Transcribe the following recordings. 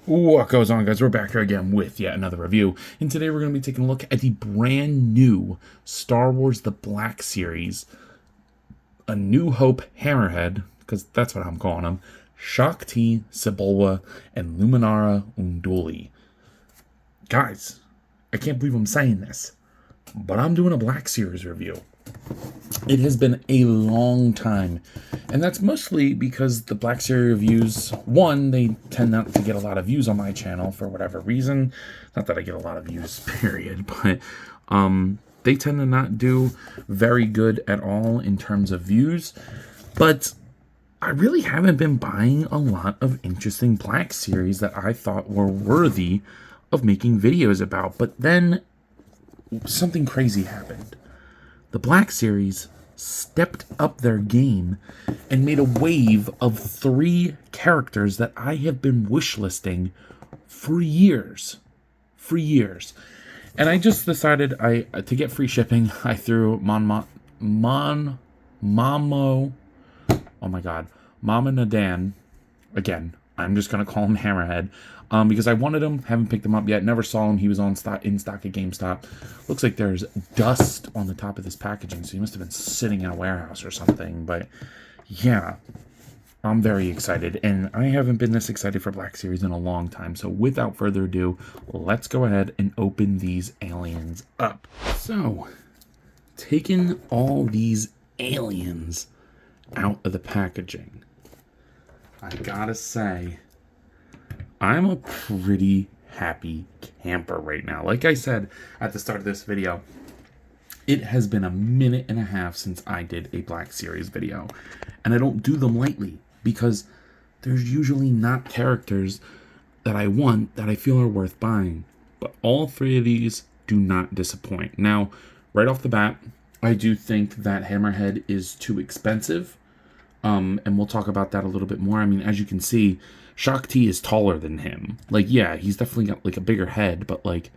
What goes on, guys? We're back here again with yet another review, and today we're going to be taking a look at the brand new Star Wars The Black Series, A New Hope Hammerhead, because that's what I'm calling them, Shakti, Sebulba, and Luminara Unduli. Guys, I can't believe I'm saying this, but I'm doing a Black Series review. It has been a long time, and that's mostly because the Black Series reviews, one, they tend not to get a lot of views on my channel for whatever reason. Not that I get a lot of views, period, but they tend to not do very good at all in terms of views. But I really haven't been buying a lot of interesting Black Series that I thought were worthy of making videos about. But then something crazy happened. The Black Series stepped up their game and made a wave of 3 characters that I have been wishlisting for years. And I just decided to get free shipping, I threw Mama Nadan, again, I'm just going to call him Hammerhead, because I wanted him, haven't picked him up yet, never saw him, he was in stock at GameStop. Looks like there's dust on the top of this packaging, so he must have been sitting in a warehouse or something, but yeah, I'm very excited, and I haven't been this excited for Black Series in a long time, so without further ado, let's go ahead and open these aliens up. So, taking all these aliens out of the packaging, I gotta say, I'm a pretty happy camper right now. Like I said at the start of this video, it has been a minute and a half since I did a Black Series video. And I don't do them lightly because there's usually not characters that I want that I feel are worth buying. But all 3 of these do not disappoint. Now, right off the bat, I do think that Hammerhead is too expensive. And we'll talk about that a little bit more. I mean, as you can see, Shakti is taller than him. Like, yeah, he's definitely got, like, a bigger head, but, like,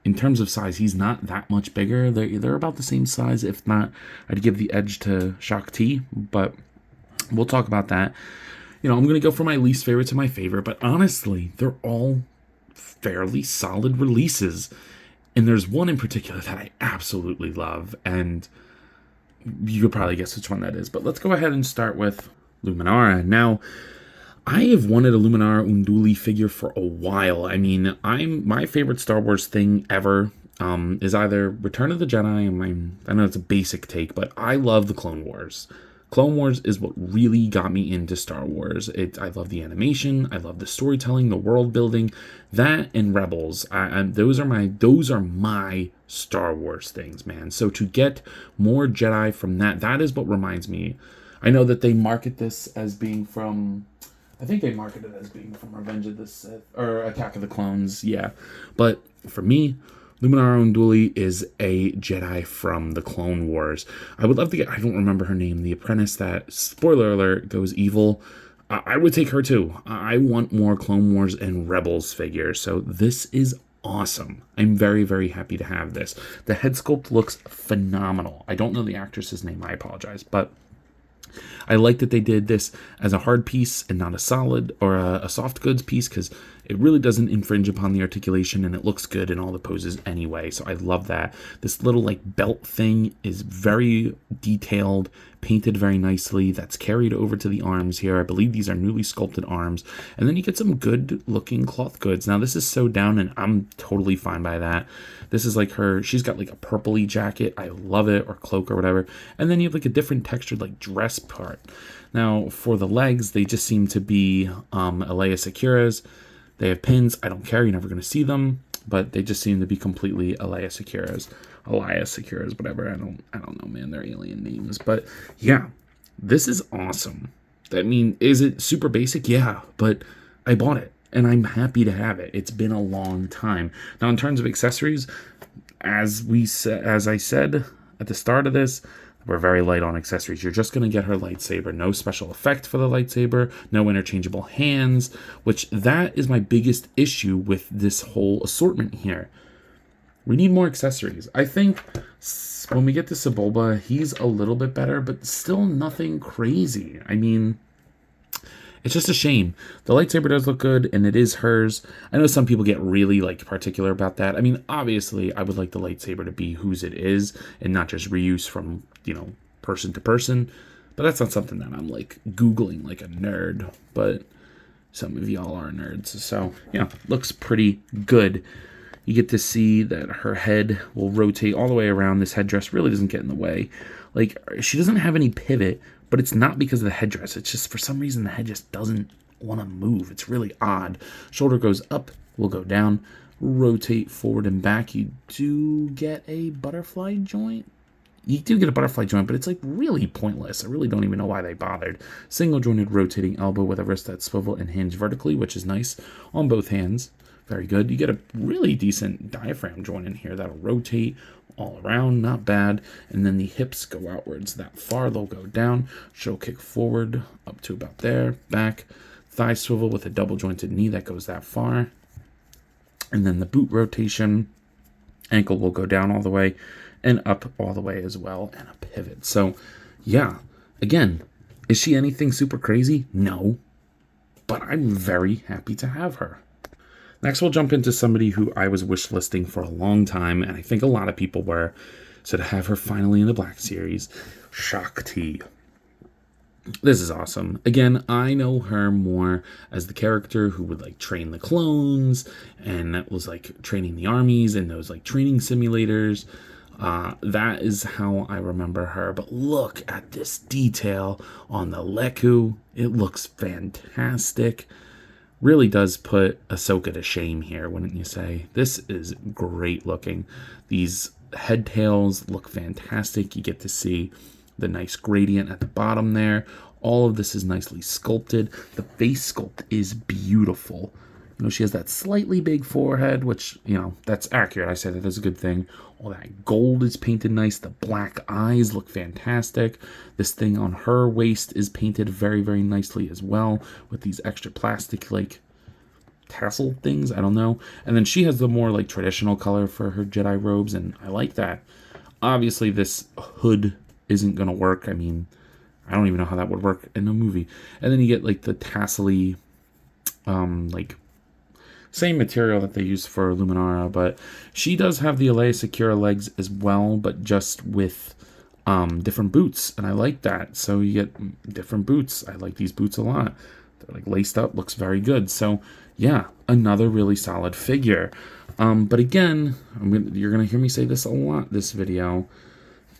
in terms of size, he's not that much bigger. They're about the same size. If not, I'd give the edge to Shakti, but we'll talk about that. You know, I'm going to go from my least favorite to my favorite, but honestly, they're all fairly solid releases. And there's one in particular that I absolutely love, and you could probably guess which one that is, but let's go ahead and start with Luminara. Now, I have wanted a Luminara Unduli figure for a while. I mean, my favorite Star Wars thing ever is either Return of the Jedi. I know it's a basic take, but I love the Clone Wars. Clone Wars is what really got me into Star Wars. I love the animation, I love the storytelling, the world building, that and Rebels. Those are my Star Wars things, man. So to get more Jedi from that is what reminds me. I know that they market this as being from, I think they market it as being from Revenge of the Sith or Attack of the Clones, yeah. But for me, Luminara Unduli is a Jedi from the Clone Wars. I would love to get, I don't remember her name, the apprentice that, spoiler alert, goes evil. I would take her too. I want more Clone Wars and Rebels figures, so this is awesome. I'm very, very happy to have this. The head sculpt looks phenomenal. I don't know the actress's name, I apologize, but I like that they did this as a hard piece and not a solid or a soft goods piece, because it really doesn't infringe upon the articulation and it looks good in all the poses anyway. So I love that. This little like belt thing is very detailed, painted very nicely. That's carried over to the arms here. I believe these are newly sculpted arms. And then you get some good looking cloth goods. Now this is sewed down and I'm totally fine by that. This is like she's got like a purpley jacket. I love it, or cloak or whatever. And then you have like a different textured like dress part. Now for the legs, they just seem to be Alea Secura's. They have pins. I don't care. You're never going to see them, but they just seem to be completely Alea Secura's, whatever. I don't know, man. They're alien names, but yeah, this is awesome. I mean, is it super basic? Yeah, but I bought it and I'm happy to have it. It's been a long time. Now, in terms of accessories, as I said at the start of this, we're very light on accessories. You're just going to get her lightsaber. No special effect for the lightsaber. No interchangeable hands, which that is my biggest issue with this whole assortment here. We need more accessories. I think when we get to Sebulba, he's a little bit better, but still nothing crazy. I mean, It's just a shame. The lightsaber does look good, and it is hers. I know some people get really like particular about that. I mean, obviously, I would like the lightsaber to be whose it is, and not just reuse from, you know, person to person. But that's not something that I'm like Googling like a nerd. But some of y'all are nerds. So, yeah, looks pretty good. You get to see that her head will rotate all the way around. This headdress really doesn't get in the way. Like, she doesn't have any pivot, but it's not because of the headdress. It's just for some reason the head just doesn't want to move. It's really odd. Shoulder goes up, will go down. Rotate forward and back. You do get a butterfly joint. You do get a butterfly joint, but it's like really pointless. I really don't even know why they bothered. Single jointed rotating elbow with a wrist that swivel and hinge vertically, which is nice on both hands. Very good. You get a really decent diaphragm joint in here that'll rotate all around, not bad. And then the hips go outwards that far, they'll go down. Show kick forward up to about there, back. Thigh swivel with a double jointed knee that goes that far. And then the boot rotation, ankle will go down all the way and up all the way as well, and a pivot. So, yeah, again, is she anything super crazy? No, but I'm very happy to have her. Next, we'll jump into somebody who I was wish listing for a long time, and I think a lot of people were. So to have her finally in the Black Series, Shakti. This is awesome. Again, I know her more as the character who would like train the clones and was like training the armies in those like training simulators. That is how I remember her. But look at this detail on the Leku. It looks fantastic. Really does put Ahsoka to shame here, wouldn't you say? This is great looking. These head tails look fantastic. You get to see the nice gradient at the bottom there. All of this is nicely sculpted. The face sculpt is beautiful. You know, she has that slightly big forehead, which, you know, that's accurate. I say that is a good thing. All that gold is painted nice. The black eyes look fantastic. This thing on her waist is painted very, very nicely as well with these extra plastic, like, tassel things. I don't know. And then she has the more, like, traditional color for her Jedi robes, and I like that. Obviously, this hood isn't going to work. I mean, I don't even know how that would work in a movie. And then you get, like, the tassel-y, like, same material that they use for Luminara, but she does have the Alea Secura legs as well, but just with different boots, and I like that. So you get different boots. I like these boots a lot. They're like laced up, looks very good. So yeah, another really solid figure. But again, you're gonna hear me say this a lot this video.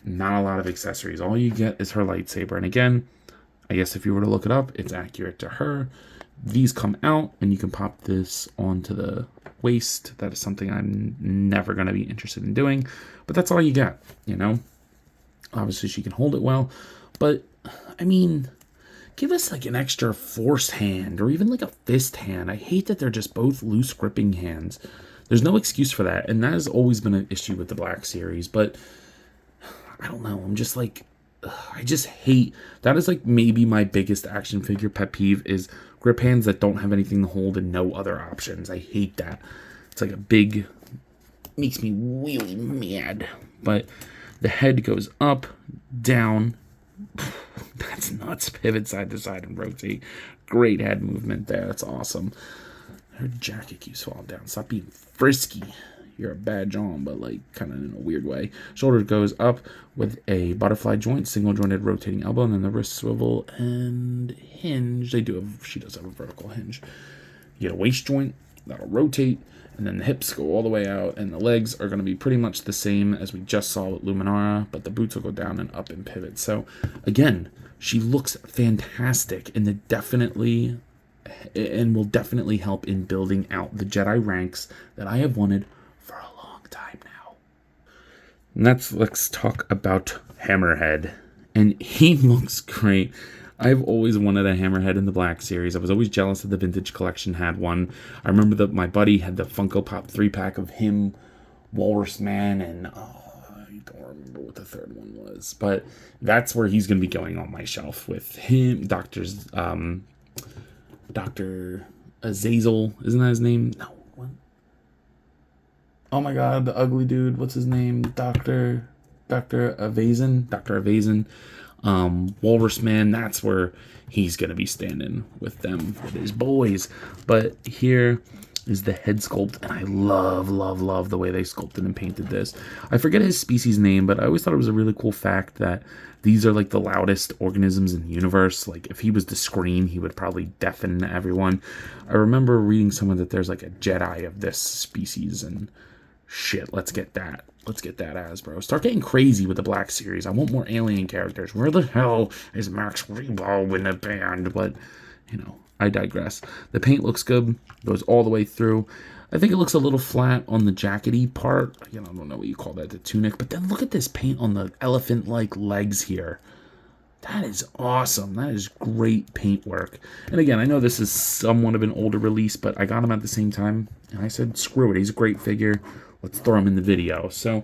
Not a lot of accessories. All you get is her lightsaber, and again, I guess if you were to look it up, it's accurate to her. These come out, and you can pop this onto the waist. That is something I'm never going to be interested in doing. But that's all you get, you know? Obviously, she can hold it well. But, I mean, give us, like, an extra force hand or even, like, a fist hand. I hate that they're just both loose gripping hands. There's no excuse for that. And that has always been an issue with the Black Series. But, I don't know. I'm just, like, I just hate. That is, like, maybe my biggest action figure pet peeve is grip hands that don't have anything to hold and no other options. I hate that. It's like a big, makes me really mad. But the head goes up, down. That's nuts. Pivot side to side and rotate. Great head movement there. That's awesome. Her jacket keeps falling down. Stop being frisky. You're a bad John, but like kind of in a weird way. Shoulder goes up with a butterfly joint, single jointed rotating elbow, and then the wrist swivel and hinge. She does have a vertical hinge. You get a waist joint that'll rotate, and then the hips go all the way out, and the legs are going to be pretty much the same as we just saw with Luminara, but the boots will go down and up and pivot. So again, she looks fantastic, and will definitely help in building out the Jedi ranks that I have wanted for a long time now. Let's talk about Hammerhead. And he looks great. I've always wanted a Hammerhead in the Black Series. I was always jealous that the Vintage Collection had one. I remember that my buddy had the Funko Pop 3-pack of him, Walrus Man, and I don't remember what the third one was. But that's where he's going to be going on my shelf with him, Dr. Azazel. Isn't that his name? No. Oh my god, the ugly dude. What's his name? Dr. Evazan. Dr. Evazan. Walrus Man, that's where he's going to be standing with them, with his boys. But here is the head sculpt, and I love the way they sculpted and painted this. I forget his species name, but I always thought it was a really cool fact that these are like the loudest organisms in the universe. Like if he was to scream, he would probably deafen everyone. I remember reading somewhere that there's like a Jedi of this species, and shit, let's get that. Let's get that, Hasbro. Start getting crazy with the Black Series. I want more alien characters. Where the hell is Max Rebo in the band? But, you know, I digress. The paint looks good. Goes all the way through. I think it looks a little flat on the jackety part. You know, I don't know what you call that, the tunic. But then look at this paint on the elephant-like legs here. That is awesome. That is great paint work. And again, I know this is somewhat of an older release, but I got him at the same time. And I said, screw it. He's a great figure. Let's throw him in the video. So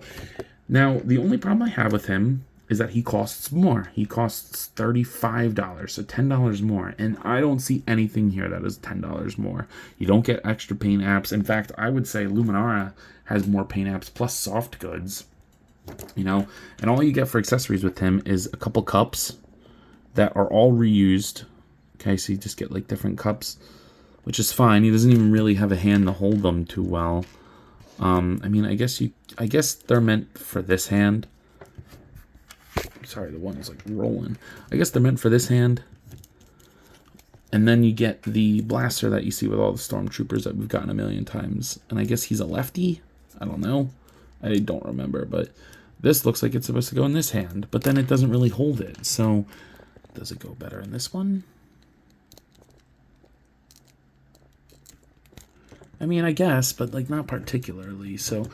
now the only problem I have with him is that he costs more. He costs $35, so $10 more. And I don't see anything here that is $10 more. You don't get extra paint apps. In fact, I would say Luminara has more paint apps plus soft goods. You know, and all you get for accessories with him is a couple cups that are all reused. Okay, so you just get like different cups, which is fine. He doesn't even really have a hand to hold them too well. I mean, I guess they're meant for this hand. Sorry, the one is like rolling. I guess they're meant for this hand. And then you get the blaster that you see with all the stormtroopers that we've gotten a million times. And I guess he's a lefty. I don't know. I don't remember, but this looks like it's supposed to go in this hand, but then it doesn't really hold it. So does it go better in this one? I mean, I guess, but like not particularly. So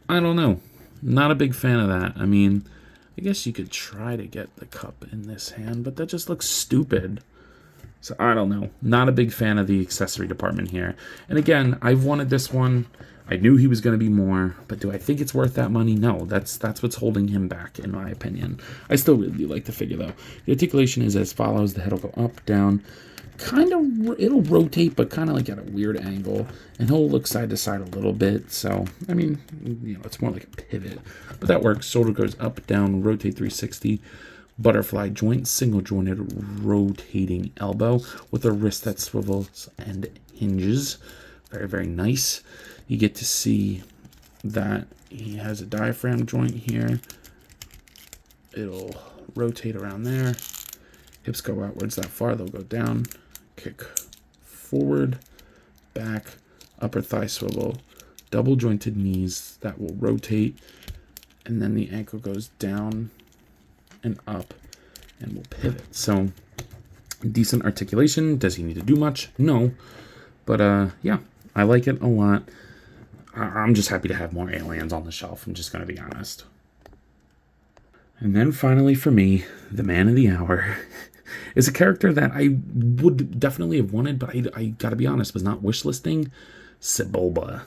I don't know. Not a big fan of that. I mean, I guess you could try to get the cup in this hand, but that just looks stupid. So I don't know. Not a big fan of the accessory department here. And again, I've wanted this one. I knew he was going to be more, but do I think it's worth that money? No, that's what's holding him back, in my opinion. I still really like the figure, though. The articulation is as follows. The head will go up, down. Kind of, it'll rotate, but kind of like at a weird angle. And he'll look side to side a little bit. So, I mean, you know, it's more like a pivot. But that works. Shoulder goes up, down, rotate 360. Butterfly joint, single jointed rotating elbow with a wrist that swivels and hinges. Very, very nice. You get to see that he has a diaphragm joint here. It'll rotate around there. Hips go outwards that far, they'll go down. Kick forward, back, upper thigh swivel, double jointed knees that will rotate. And then the ankle goes down and up and will pivot. So decent articulation. Does he need to do much? No. But yeah, I like it a lot. I'm just happy to have more aliens on the shelf. I'm just going to be honest. And then finally for me, the man of the hour is a character that I would definitely have wanted, but I got to be honest, was not wishlisting. Sebulba.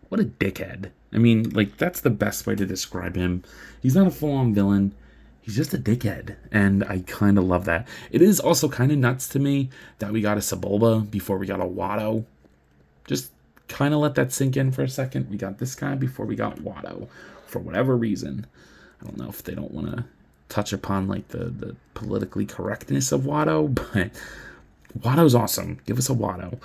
What a dickhead. I mean, like, that's the best way to describe him. He's not a full-on villain. He's just a dickhead, and I kind of love that. It is also kind of nuts to me that we got a Sebulba before we got a Watto. Just kind of let that sink in for a second. We got this guy before we got Watto, for whatever reason. I don't know if they don't want to touch upon like the politically correctness of Watto, but Watto's awesome. Give us a Watto.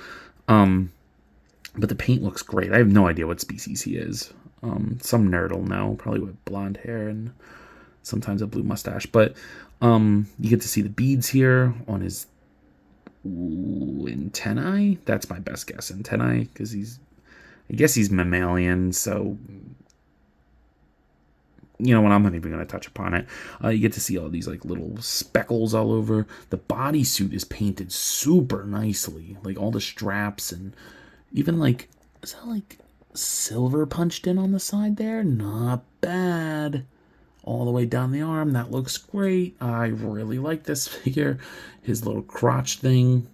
But the paint looks great. I have no idea what species he is. Some nerd will know, probably with blonde hair and sometimes a blue mustache. But you get to see the beads here on his antennae. That's my best guess. Antennae, because I guess he's mammalian, so you know what, I'm not even going to touch upon it. You get to see all these like little speckles all over. The bodysuit is painted super nicely. Like all the straps and even like, is that like silver punched in on the side there? Not bad. All the way down the arm. That looks great. I really like this figure. His little crotch thing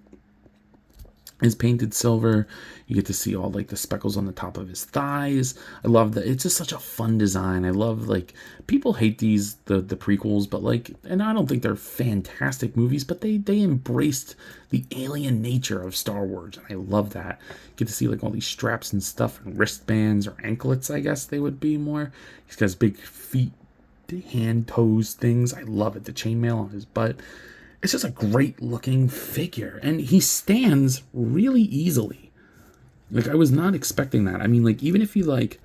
is painted silver. You get to see all like the speckles on the top of his thighs. I love that. It's just such a fun design. I love, like, people hate the prequels, but like, and I don't think they're fantastic movies, but they embraced the alien nature of Star Wars. And I love that. You get to see like all these straps and stuff and wristbands or anklets, I guess they would be more. He's got his big feet hand toes things. I love it. The chainmail on his butt. It's just a great looking figure. And he stands really easily. Like, I was not expecting that. I mean, like, even if you, like,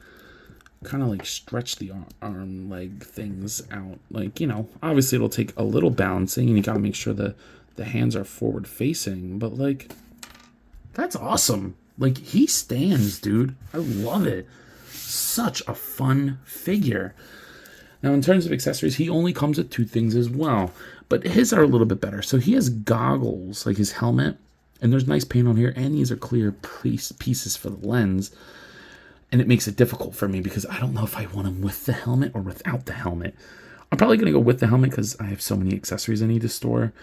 kind of, like, stretch the arm, leg things out, like, you know, obviously it'll take a little balancing, and you got to make sure the hands are forward facing. But, like, that's awesome. Like, he stands, dude. I love it. Such a fun figure. Now, in terms of accessories, he only comes with 2 things as well. But his are a little bit better. So he has goggles, like his helmet. And there's nice paint on here. And these are clear pieces for the lens. And it makes it difficult for me because I don't know if I want him with the helmet or without the helmet. I'm probably going to go with the helmet because I have so many accessories I need to store.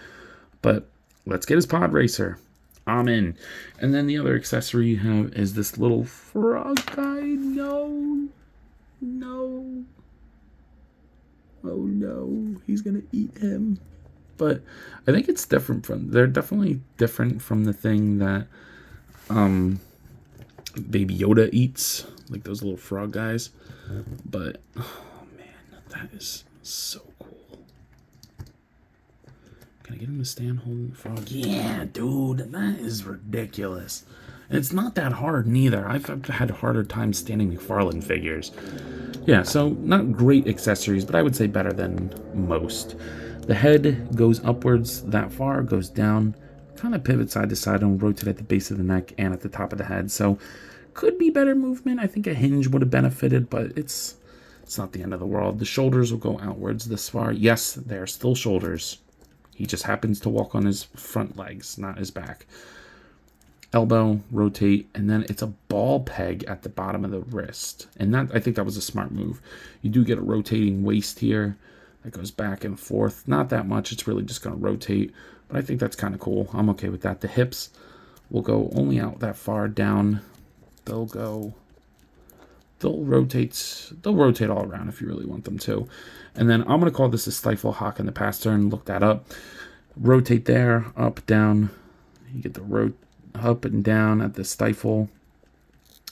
But let's get his pod racer. I'm in. And then the other accessory you have is this little frog guy. No. No. Oh no. He's going to eat him. But I think it's different from... They're definitely different from the thing that Baby Yoda eats. Like those little frog guys. But, oh man, that is so cool. Can I get him to stand holding the frog? Yeah, dude, that is ridiculous. And it's not that hard neither. I've had a harder time standing McFarlane figures. Yeah, so not great accessories, but I would say better than most. The head goes upwards that far, goes down, kind of pivot side to side and rotate at the base of the neck and at the top of the head. So could be better movement. I think a hinge would have benefited, but it's not the end of the world. The shoulders will go outwards this far. Yes, they're still shoulders. He just happens to walk on his front legs, not his back. Elbow, rotate, and then it's a ball peg at the bottom of the wrist. And that, I think that was a smart move. You do get a rotating waist here that goes back and forth. Not that much. It's really just going to rotate. But I think that's kind of cool. I'm okay with that. The hips will go only out that far down. They'll rotate all around if you really want them to. And then I'm going to call this a stifle hock in the past turn. Look that up. Rotate there, up, down. You get the up and down at the stifle.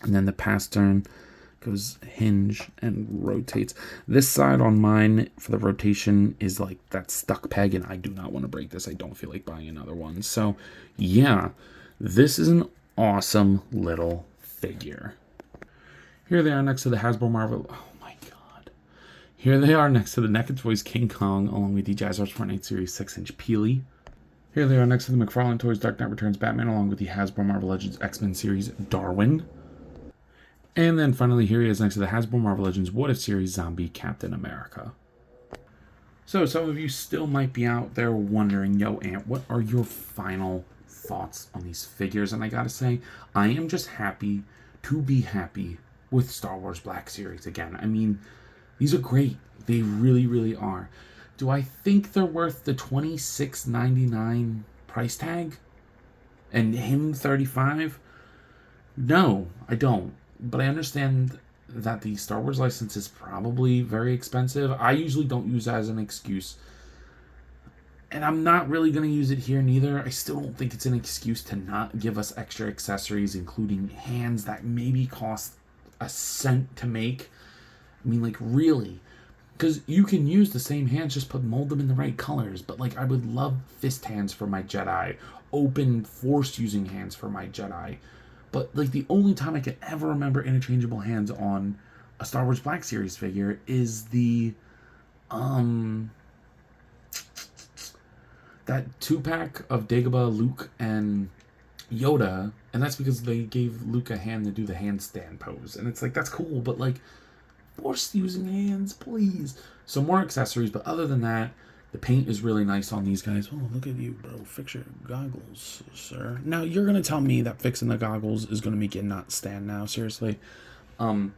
And then the pass turn goes hinge and rotates. This side on mine for the rotation is like that stuck peg, and I do not want to break this. I don't feel like buying another one. So yeah, this is an awesome little figure. Here they are next to the Hasbro Marvel. Oh my god. Here they are next to the NECA Toys King Kong, along with the Jazzar's Fortnite Series 6-inch Peely. Here they are next to the McFarlane Toys Dark Knight Returns Batman, along with the Hasbro Marvel Legends X-Men Series Darwin. And then finally here he is next to the Hasbro Marvel Legends What If Series Zombie Captain America. So some of you still might be out there wondering, yo Ant, what are your final thoughts on these figures? And I gotta say, I am just happy to be happy with Star Wars Black Series again. I mean, these are great. They really, really are. Do I think they're worth the $26.99 price tag? And him $35? No, I don't. But I understand that the Star Wars license is probably very expensive. I usually don't use that as an excuse. And I'm not really going to use it here neither. I still don't think it's an excuse to not give us extra accessories, including hands that maybe cost a cent to make. I mean, like, really? Because you can use the same hands, just mold them in the right colors. But, like, I would love fist hands for my Jedi. Open force-using hands for my Jedi. But, like, the only time I can ever remember interchangeable hands on a Star Wars Black Series figure is the, that 2-pack of Dagobah, Luke, and Yoda. And that's because they gave Luke a hand to do the handstand pose. And it's like, that's cool, but, like, force-using hands, please. So more accessories, but other than that, the paint is really nice on these guys. Oh, look at you, bro. Fix your goggles, sir. Now, you're going to tell me that fixing the goggles is going to make it not stand now. Seriously. But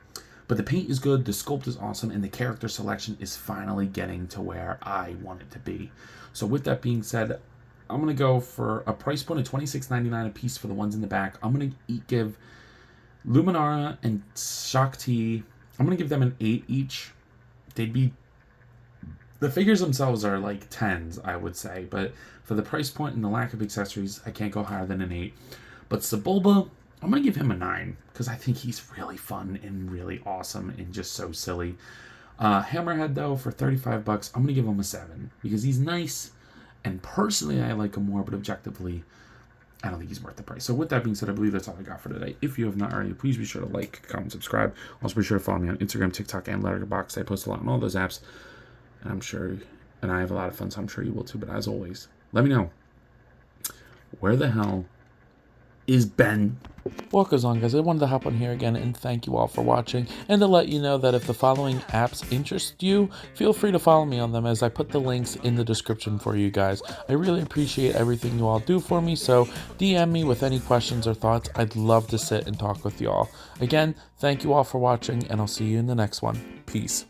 the paint is good. The sculpt is awesome. And the character selection is finally getting to where I want it to be. So with that being said, I'm going to go for a price point of $26.99 a piece for the ones in the back. I'm going to give Luminara and Shakti, I'm going to give them an 8 each. They'd be... The figures themselves are like 10s, I would say. But for the price point and the lack of accessories, I can't go higher than an 8. But Sebulba, I'm going to give him a 9. Because I think he's really fun and really awesome and just so silly. Hammerhead, though, for 35 bucks, I'm going to give him a 7 because he's nice. And personally, I like him more, but objectively, I don't think he's worth the price. So with that being said, I believe that's all I got for today. If you have not already, please be sure to like, comment, subscribe. Also be sure to follow me on Instagram, TikTok, and Letterboxd. I post a lot on all those apps. And I'm sure, and I have a lot of fun, so I'm sure you will too. But as always, let me know, where the hell is Ben? What goes on, guys? I wanted to hop on here again and thank you all for watching, and to let you know that if the following apps interest you, feel free to follow me on them, as I put the links in the description for you guys. I really appreciate everything you all do for me, so DM me with any questions or thoughts. I'd love to sit and talk with you all. Again, thank you all for watching, and I'll see you in the next one. Peace.